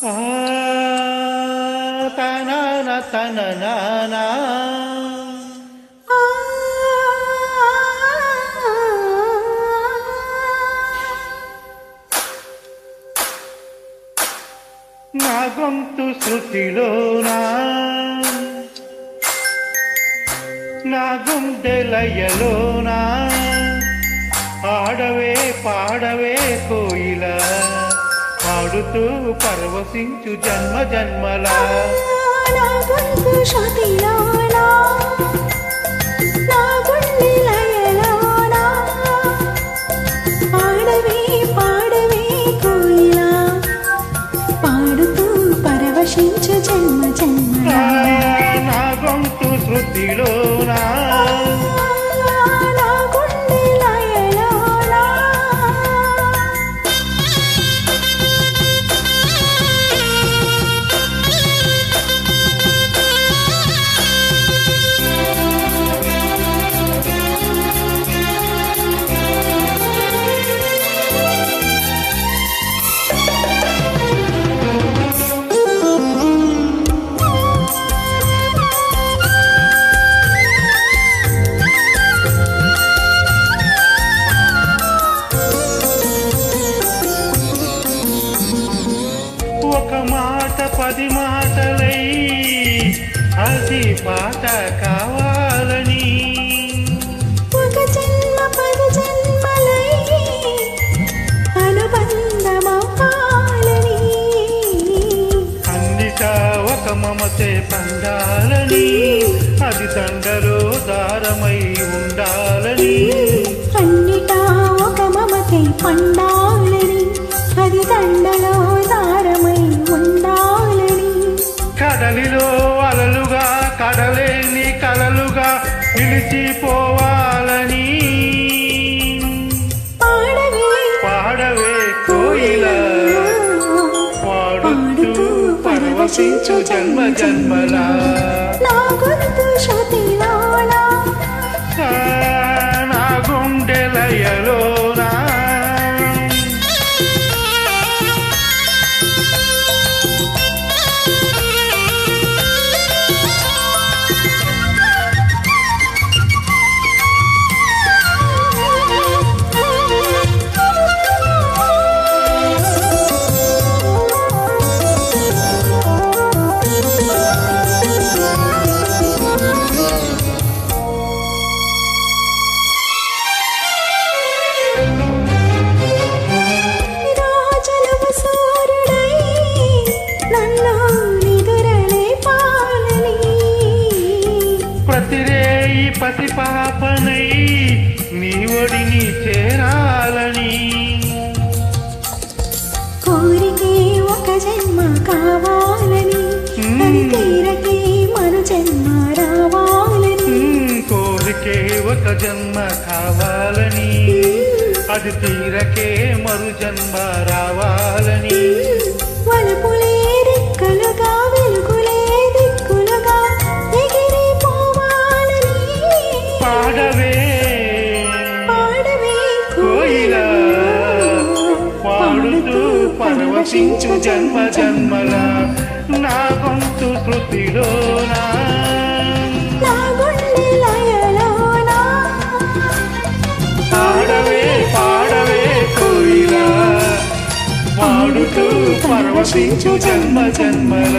ఆ తనన తననానా నా గొంతు శృతిలోనా నా గుండెలయలోనా ఆడవే పాడవే కోయిలా పాడుతూ పరవశించు జన్మ జన్మలా నా గొంతు శృతిలోనా నా గుండెలయలోనా ఆడవే పాడవే కోయిలా పాడుతూ పరవశించు జన్మ జన్మలా నా గొంతు శృతిలోనా ఒక మాట 10 మాటలై అది పాట కావాలని ఒక జన్మ 10 జన్మలై అనుబంధమవ్వాలని అన్నిటా ఒక మమతే పండాలని అది దండలో దారమై ఉండాలని అన్నిటా ఒక మమతే పండాలని అది దండలో దారమై ఉండాలని కడలిలో అలలుగా కడలేని కలలుగా నిలిచిపోవాలని పాడవే కోయిలా పాడుతూ పరవశించు జన్మ జన్మలా నా గొంతు శృతిలోనా నా గుండెలయలోనా ప్రతిరేయి పసి పాపనై నీ ఒడిని చేరాలని కోరికే ఒక జన్మ కావాలని అది తీరకే మరు జన్మ రావాలని కోరికే ఒక జన్మ కావాలని అది తీరకే మరు జన్మ రావాలని వలపులే రెక్కలుగా వెలుగులే దిక్కులుగా ఎగిరిపోవాలని పాడవే కోయిలా పాడుతూ పరవశించు జన్మ జన్మల నా గొంతు శృతిలోనా నా గుండెలయలోనా పాడవే కోయిలా పాడుతూ పరవశించు జన్మ జన్మల